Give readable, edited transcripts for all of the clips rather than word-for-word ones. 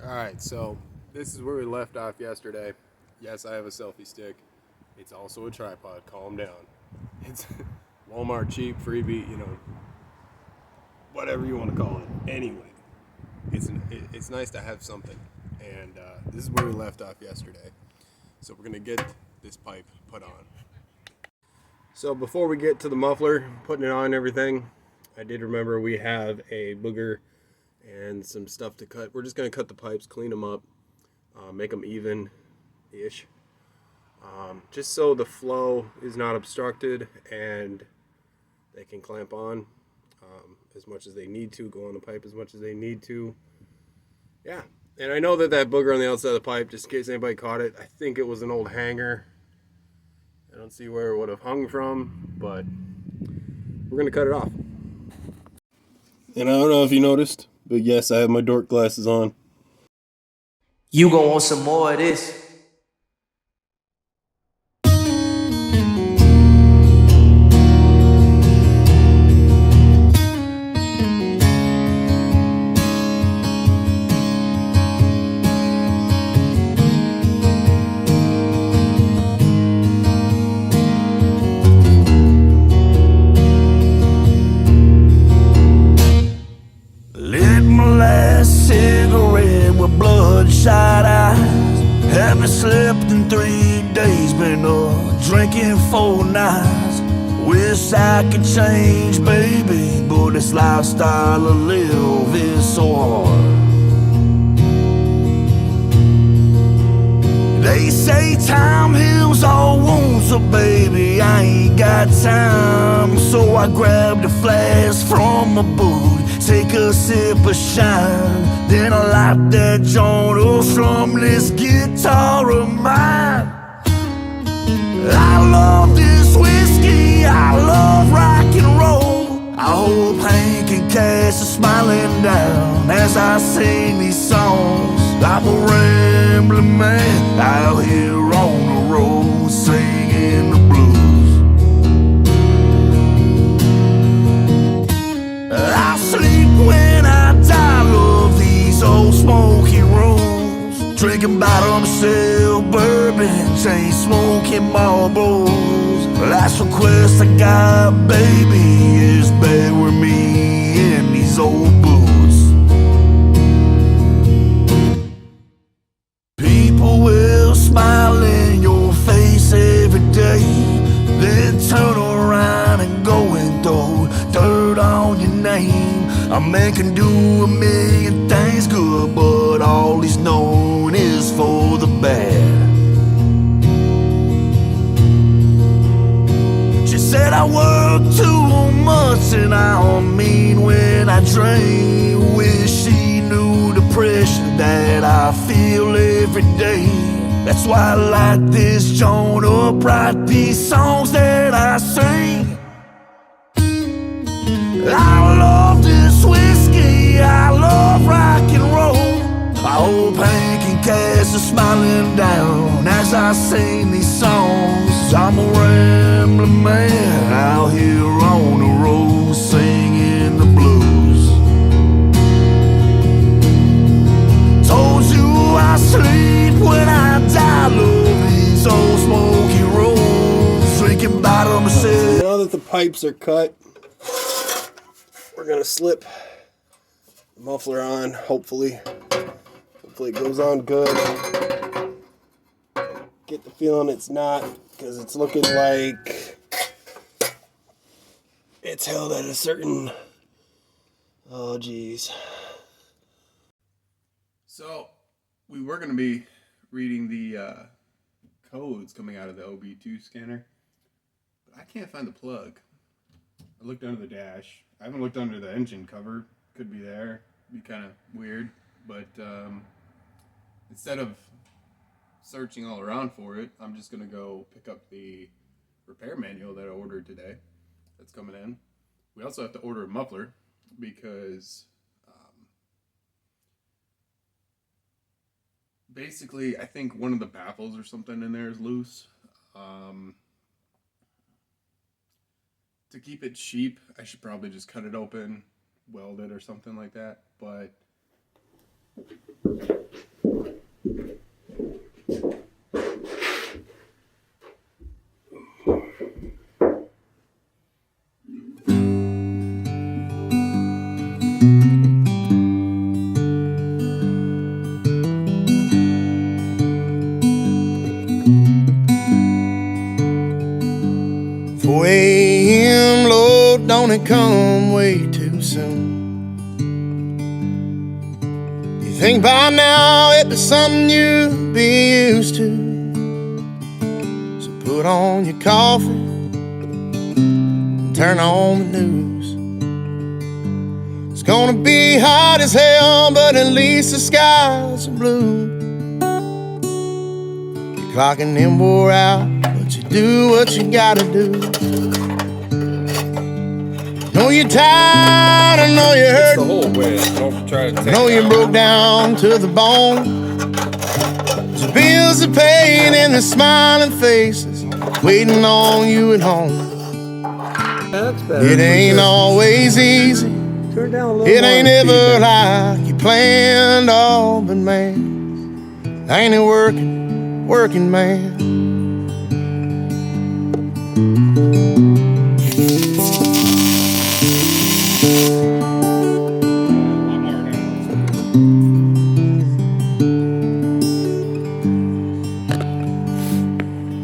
Alright, so this is where we left off yesterday. Yes, I have a selfie stick. It's also a tripod. Calm down. It's Walmart cheap, freebie, whatever you want to call it. Anyway, it's nice to have something. And this is where we left off yesterday. So we're going to get this pipe put on. So before we get to the muffler, putting it on and everything, I did remember we have a booger and some stuff to cut. We're just going to cut the pipes, clean them up, make them even-ish, just so the flow is not obstructed and they can clamp on as much as they need to, go on the pipe as much as they need to. Yeah, and I know that booger on the outside of the pipe, just in case anybody caught it, I think it was an old hanger. I don't see where it would have hung from, but we're going to cut it off. And I don't know if you noticed, but yes, I have my dork glasses on. You gon' want some more of this. Cigarette with bloodshot eyes. Haven't slept in 3 days, been up drinking 4 nights. Wish I could change, baby, but this lifestyle I live is so hard. They say time heals all wounds, so baby, I ain't got time. So I grabbed a flask from a booth, take a sip of shine, then I light that joint up from this guitar of mine. I love this whiskey, I love rock and roll. I hope Hank and Cass are smiling down as I sing these songs. I'm a rambling man out here on the road singing the blues. I sleep when I die, love these old smoky rooms. Drinking bottom shelf bourbon, chain smoking Marlboros. Last request I got, baby, is bury me in these old boots. People will smile in your face every day, then turn around and go and throw dirt on your name. A man can do a million things good, but all he's known is for the bad. She said I work too much and I don't mean when I drink. Wish she knew the pressure that I feel every day. That's why I light this joint up, write these songs that I sing. I love this whiskey, I love rock and roll. I hope Hank and Cass are smiling down as I sing these songs. I'm a rambling man out here on the road singing the blues. Told you I sleep when I die, love these old smoky roads, drinking bottom shelf. Now that the pipes are cut, we're gonna slip the muffler on, hopefully it goes on good. Get the feeling it's not, because it's looking like it's held at a certain, oh geez. So we were gonna be reading the codes coming out of the OB2 scanner, but I can't find the plug. I looked under the dash. I haven't looked under the engine cover. Could be there. Be kind of weird. But instead of searching all around for it, I'm just going to go pick up the repair manual that I ordered today. That's coming in. We also have to order a muffler because basically I think one of the baffles or something in there is loose. To keep it cheap, I should probably just cut it open, weld it or something like that, but only come way too soon. You think by now it'd be something you'd be used to. So put on your coffee and turn on the news. It's gonna be hot as hell, but at least the skies are blue. You're clocking in, wore out, but you do what you gotta do. Know you're tired, I know you're hurt. The whole way. Don't try to take I know you broke down to the bone. The bills are paid and the smiling faces waiting on you at home. That's better. It ain't always easy. Turn down a little It more ain't speed ever there. like you planned, all but man, ain't it working man.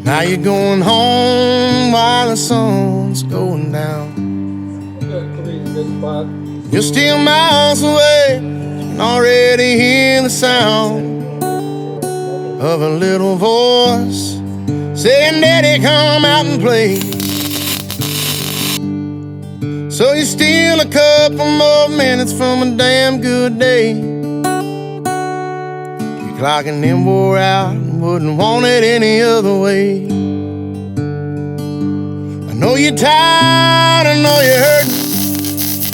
Now you're going home while the sun's going down. You're still miles away and already hear the sound of a little voice saying, Daddy, come out and play. So you're still a couple more minutes from a damn good day. You're clocking in, wore out, and wouldn't want it any other way. I know you're tired, I know you're hurting,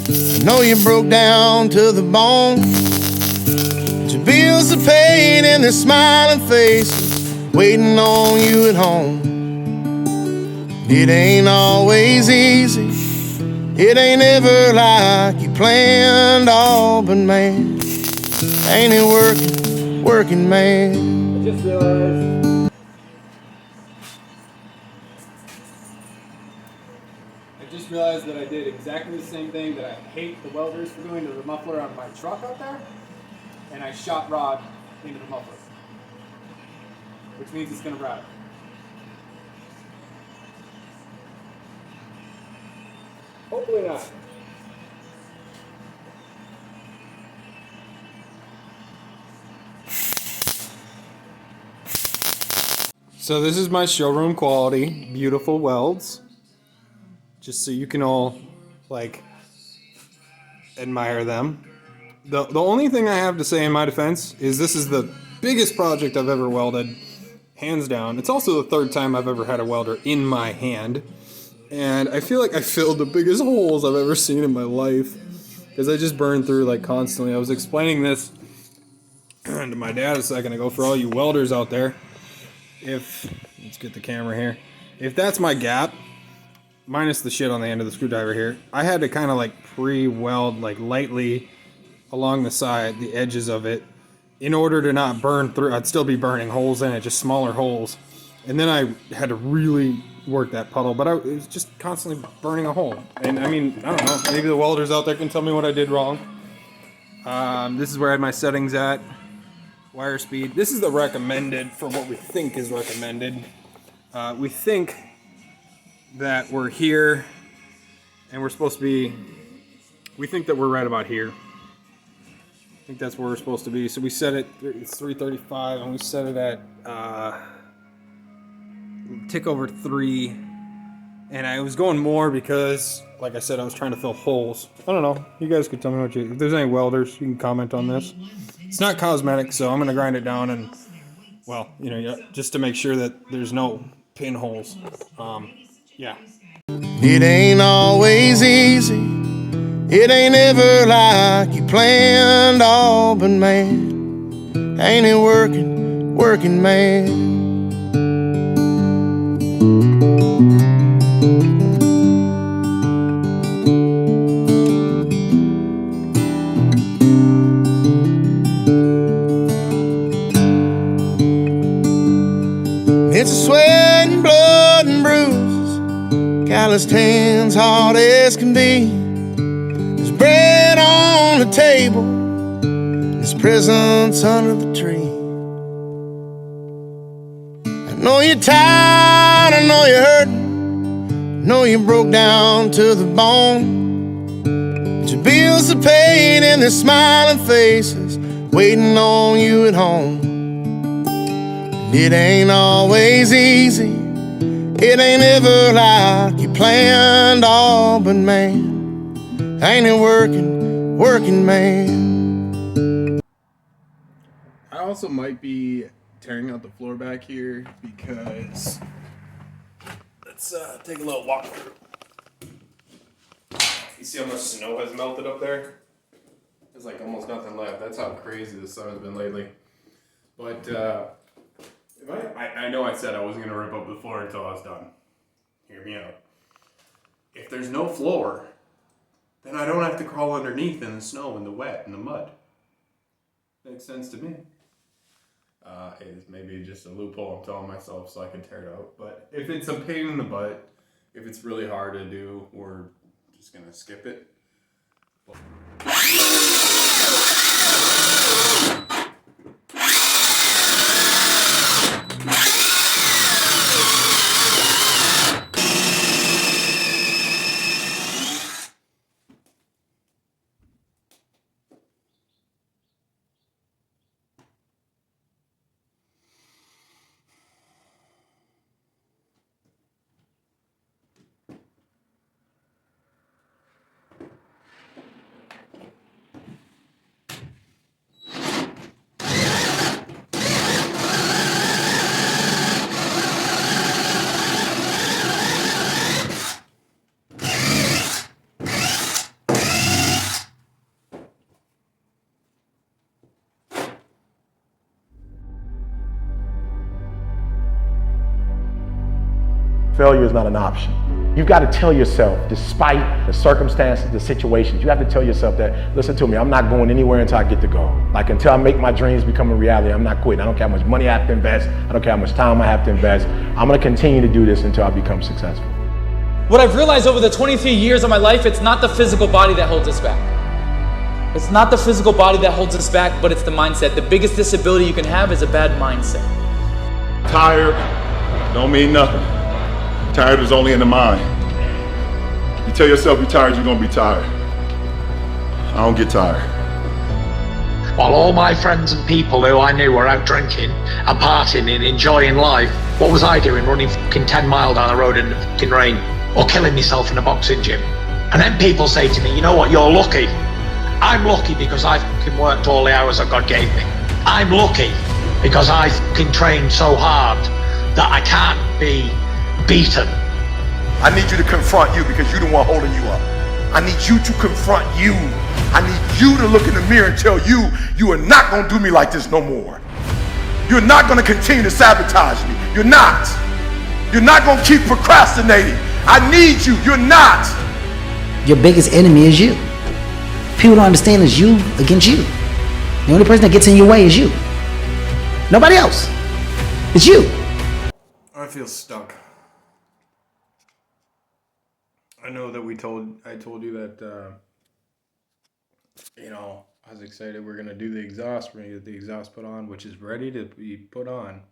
I know you broke down to the bone. But your bills are paid and they're smiling faces waiting on you at home. It ain't always easy. It ain't ever like you planned, all but man, ain't it working man. I just realized. I just realized that I did exactly the same thing that I hate the welders for doing to the muffler on my truck out there, and I shot rod into the muffler, which means it's gonna ride. Hopefully not. So this is my showroom quality, beautiful welds. Just so you can all, like, admire them. The only thing I have to say in my defense is this is the biggest project I've ever welded, hands down. It's also the third time I've ever had a welder in my hand. And I feel like I filled the biggest holes I've ever seen in my life. Because I just burn through, like, constantly. I was explaining this to my dad a second ago for all you welders out there. Let's get the camera here. If that's my gap, minus the shit on the end of the screwdriver here, I had to kind of like pre-weld like lightly along the side, the edges of it, in order to not burn through. I'd still be burning holes in it, just smaller holes. And then I had to really work that puddle, but it was just constantly burning a hole. And I mean, I don't know, maybe the welders out there can tell me what I did wrong. This is where I had my settings at. Wire speed. This is the recommended for what we think is recommended. We think that we're here and we're supposed to be, we think that we're right about here. I think that's where we're supposed to be. So we set it, it's 335 and we set it at tick over 3. And I was going more because, like I said, I was trying to fill holes. I don't know. You guys could tell me if there's any welders, you can comment on this. It's not cosmetic, so I'm going to grind it down and, well, you know, just to make sure that there's no pinholes. Yeah. It ain't always easy. It ain't ever like you planned, all but man, ain't it working man. It's a sweat and blood and bruises, calloused hands, hard as can be. There's bread on the table, there's presents under the tree. I know you're tired, I know you're hurting, I know you broke down to the bone. bills are paid and there's smiling faces waiting on you at home. It ain't always easy, it ain't ever like you planned all, but man, ain't it working, man. I also might be tearing out the floor back here because let's take a little walk through. You see how much snow has melted up there? There's like almost nothing left. That's how crazy the sun has been lately. But I know I said I wasn't gonna rip up the floor until I was done. Hear me out. If there's no floor, then I don't have to crawl underneath in the snow and the wet and the mud. Makes sense to me. It's maybe just a loophole I'm telling myself so I can tear it out. But if it's a pain in the butt, if it's really hard to do, we're just gonna skip it. Failure is not an option. You've got to tell yourself, despite the circumstances, the situations, you have to tell yourself that, listen to me, I'm not going anywhere until I get the goal. Like until I make my dreams become a reality, I'm not quitting. I don't care how much money I have to invest. I don't care how much time I have to invest. I'm going to continue to do this until I become successful. What I've realized over the 23 years of my life, it's not the physical body that holds us back. It's not the physical body that holds us back, but it's the mindset. The biggest disability you can have is a bad mindset. Tired don't mean nothing. Tired is only in the mind. You tell yourself you're tired, you're gonna be tired. I don't get tired. While all my friends and people who I knew were out drinking and partying and enjoying life, what was I doing? Running fucking 10 miles down the road in the fucking rain or killing myself in a boxing gym. And then people say to me, you know what, you're lucky. I'm lucky because I fucking worked all the hours that God gave me. I'm lucky because I fucking trained so hard that I can't be beaten. I need you to confront you because you're the one holding you up. I need you to confront you. I need you to look in the mirror and tell you, you are not gonna do me like this no more. You're not gonna continue to sabotage me. You're not. You're not gonna keep procrastinating. I need you. You're not. Your biggest enemy is you. People don't understand it's you against you. The only person that gets in your way is you. Nobody else. It's you. I feel stuck. I know that I told you that, I was excited. We're going to do the exhaust. We're going to get the exhaust put on, which is ready to be put on.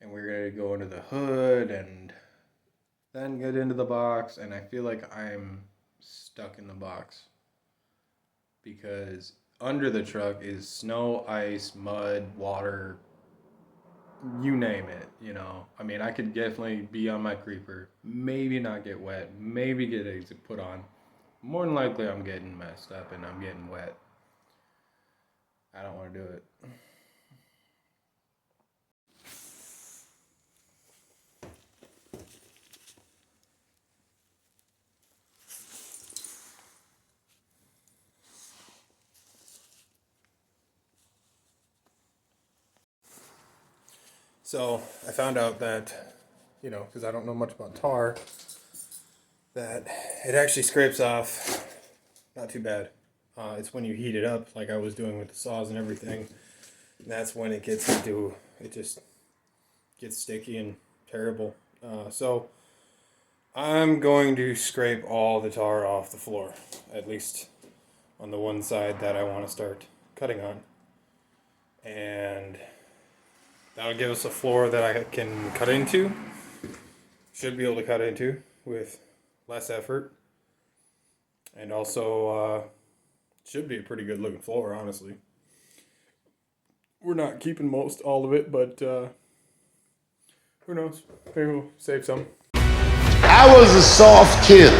And we're going to go into the hood and then get into the box. And I feel like I'm stuck in the box because under the truck is snow, ice, mud, water, you name it, I mean, I could definitely be on my creeper, maybe not get wet, maybe get it put on. More than likely, I'm getting messed up and I'm getting wet. I don't want to do it. So I found out that, because I don't know much about tar, that it actually scrapes off not too bad. It's when you heat it up, like I was doing with the saws and everything. That's when it just gets sticky and terrible. So I'm going to scrape all the tar off the floor, at least on the one side that I want to start cutting on. And that'll give us a floor that I can cut into. Should be able to cut into with less effort. And also, should be a pretty good looking floor, honestly. We're not keeping all of it, but who knows? Maybe we'll save some. I was a soft kid.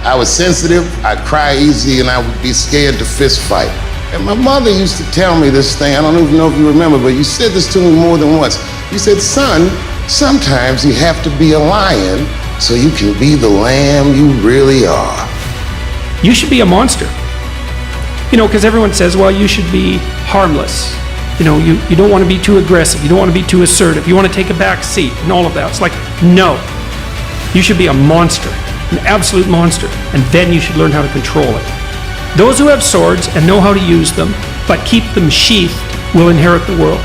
I was sensitive, I'd cry easy, and I would be scared to fist fight. And my mother used to tell me this thing, I don't even know if you remember, but you said this to me more than once. You said, son, sometimes you have to be a lion so you can be the lamb you really are. You should be a monster. You know, because everyone says, well, you should be harmless. You know, you don't want to be too aggressive. You don't want to be too assertive. You want to take a back seat and all of that. It's like, no. You should be a monster, an absolute monster, and then you should learn how to control it. Those who have swords and know how to use them, but keep them sheathed, will inherit the world.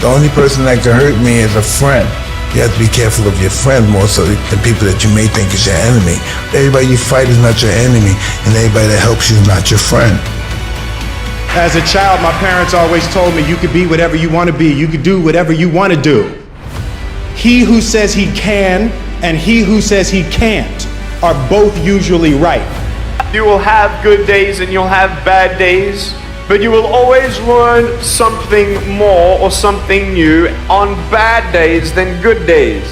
The only person that can hurt me is a friend. You have to be careful of your friend more so than people that you may think is your enemy. Everybody you fight is not your enemy, and everybody that helps you is not your friend. As a child, my parents always told me you could be whatever you want to be. You could do whatever you want to do. He who says he can and he who says he can't are both usually right. You will have good days and you'll have bad days, but you will always learn something more or something new on bad days than good days.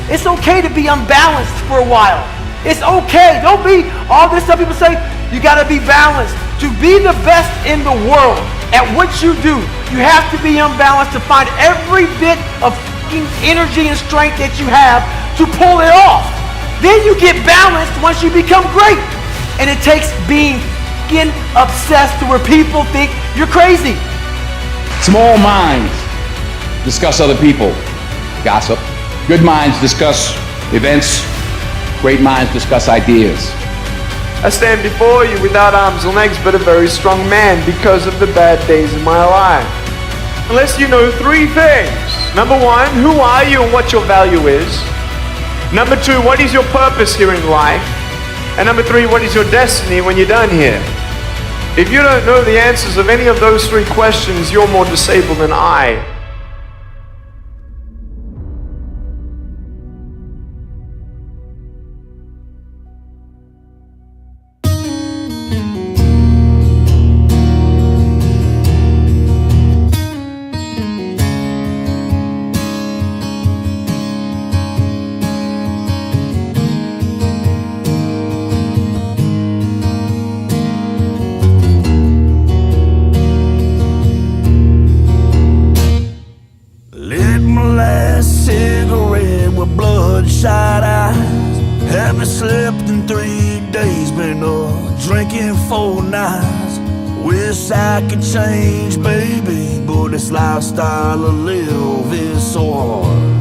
It's okay to be unbalanced for a while. It's okay. Don't be all this stuff people say, you gotta be balanced. To be the best in the world at what you do, you have to be unbalanced to find every bit of energy and strength that you have to pull it off. Then you get balanced once you become great. And it takes being obsessed to where people think you're crazy. Small minds discuss other people, gossip. Good minds discuss events. Great minds discuss ideas. I stand before you without arms or legs, but a very strong man because of the bad days in my life. Unless you know three things. Number one, who are you and what your value is? Number two, what is your purpose here in life? And number three, what is your destiny when you're done here? If you don't know the answers of any of those three questions, you're more disabled than I. bloodshot eyes. Haven't slept in 3 days, been up drinking 4 nights. Wish I could change, baby, but this lifestyle I live is so hard.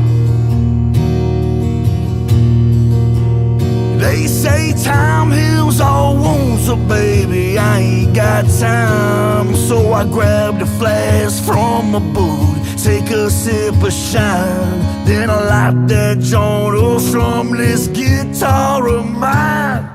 They say time heals all wounds, so baby, I ain't got time. So I grabbed a flask from a boot, take a sip of shine, then I light that joint up from this guitar of mine.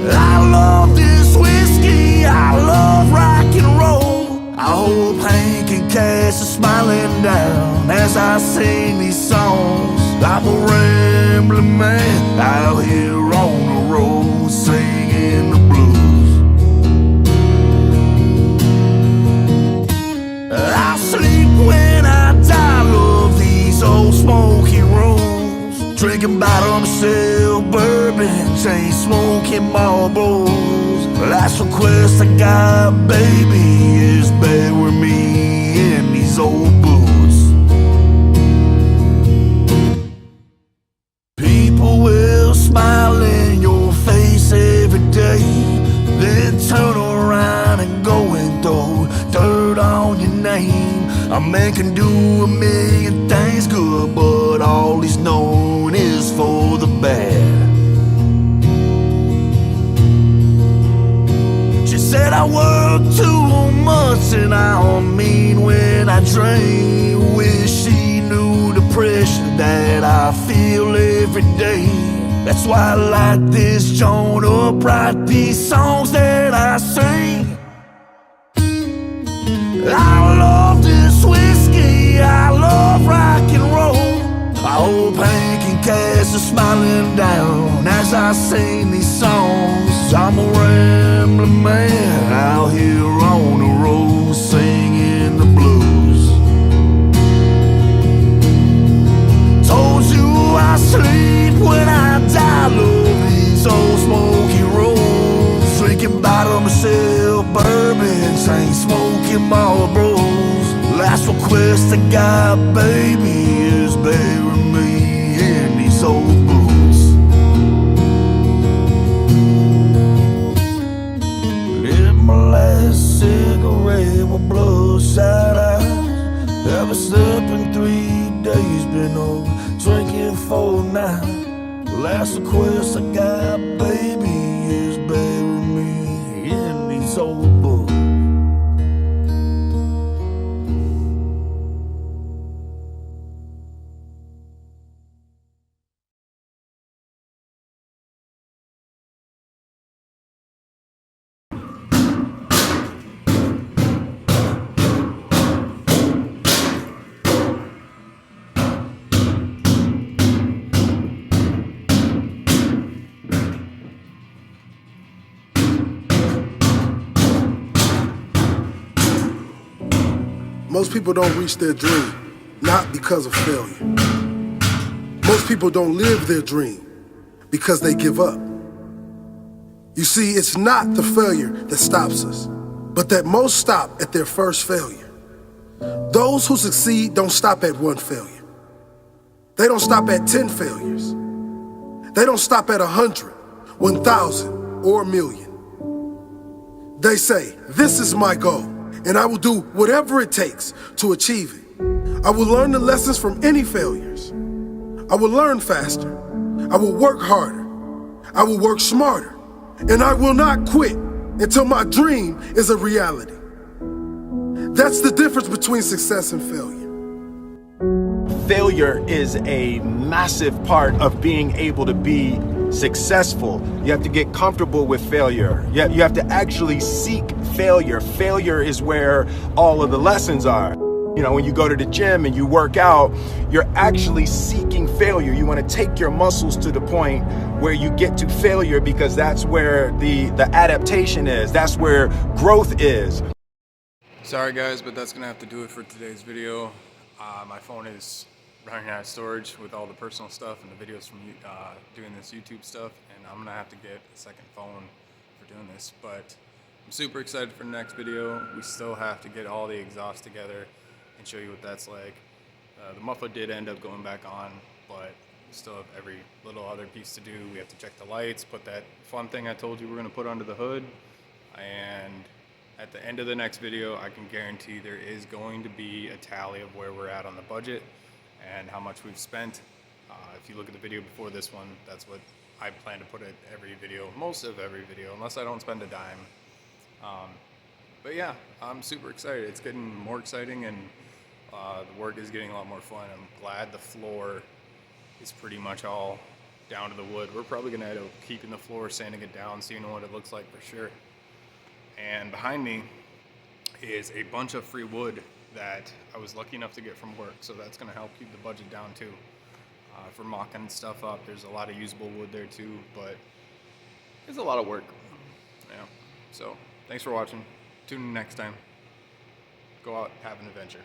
I love this whiskey, I love rock and roll. I hope Hank and Cass are smiling down as I sing these songs. I'm a rambling man out here on the road singing the blues. I sleep when I die, love these old smoky rooms, drinking bottom myself, bourbon, chain smoking Marlboros. Last request I got, baby, is bury me in these old boots. People will smile in your face every day, then turn around and go and throw dirt on your name. A man can do a million things good, but all he's known is for the bad. She said I work too much and I don't mean when I drink. Wish she knew the pressure that I feel every day. That's why I light this joint up, write these songs that I sing. I love this whiskey, I love rock and roll. I hope Hank and Cass are smiling down as I sing these songs. gambling man out here on the road singing the blues. Told you I sleep when I die, love these old smoky roads. Drinking bottom shelf bourbon, chain smoking Marlboros. Last request I got, baby, is bury me in these old boots. Lit my last cigarette with bloodshot eyes. Haven't slept in 3 days, been over drinking for a night. Last request I got, baby, is bury me in these old books. Most people don't reach their dream, not because of failure. Most people don't live their dream because they give up. You see, it's not the failure that stops us, but that most stop at their first failure. Those who succeed don't stop at one failure. They don't stop at 10 failures. They don't stop at 100, 1,000, or a million. They say, this is my goal, and I will do whatever it takes to achieve it. I will learn the lessons from any failures. I will learn faster. I will work harder. I will work smarter. And I will not quit until my dream is a reality. That's the difference between success and failure. Failure is a massive part of being able to be successful. You have to get comfortable with failure. You have to actually seek failure. Failure is where all of the lessons are. You know, when you go to the gym and you work out, you're actually seeking failure. You want to take your muscles to the point where you get to failure, because that's where the adaptation is. That's where growth is. Sorry guys, but that's gonna have to do it for today's video. My phone is running out of storage with all the personal stuff and the videos from doing this YouTube stuff, and I'm gonna have to get a second phone for doing this. But I'm super excited for the next video. We still have to get all the exhaust together and show you what that's like. The muffler did end up going back on, but we still have every little other piece to do. We have to check the lights, put that fun thing I told you we're gonna put under the hood, and at the end of the next video, I can guarantee there is going to be a tally of where we're at on the budget and how much we've spent. If you look at the video before this one, that's what I plan to put at every video, most of every video, unless I don't spend a dime. But yeah, I'm super excited. It's getting more exciting, and the work is getting a lot more fun. I'm glad the floor is pretty much all down to the wood. We're probably gonna end up keeping the floor, sanding it down, seeing what it looks like for sure. And behind me is a bunch of free wood that I was lucky enough to get from work, so that's gonna help keep the budget down too. For mocking stuff up, there's a lot of usable wood there too, but it's a lot of work. Yeah. So thanks for watching. Tune in next time. Go out, have an adventure.